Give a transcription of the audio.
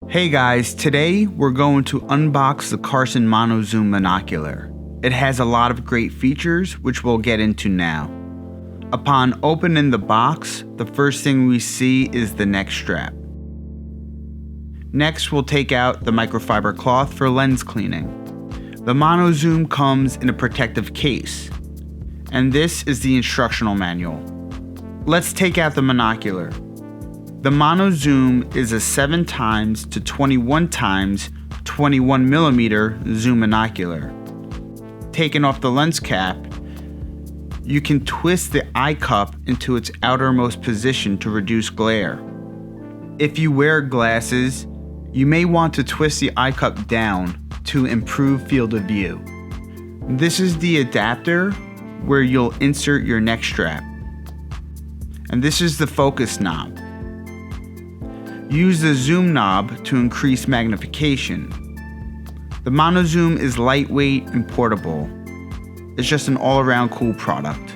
Hey guys, today we're going to unbox the Carson Mono Zoom Monocular. It has a lot of great features which we'll get into now. Upon opening the box, the first thing we see is the neck strap. Next we'll take out the microfiber cloth for lens cleaning. The Mono Zoom comes in a protective case, and this is the instructional manual. Let's take out the monocular. The Mono Zoom is a 7x to 21x 21mm zoom monocular. Taking off the lens cap, you can twist the eye cup into its outermost position to reduce glare. If you wear glasses, you may want to twist the eye cup down to improve field of view. This is the adapter where you'll insert your neck strap. And this is the focus knob. Use the zoom knob to increase magnification. The Mono Zoom is lightweight and portable. It's just an all-around cool product.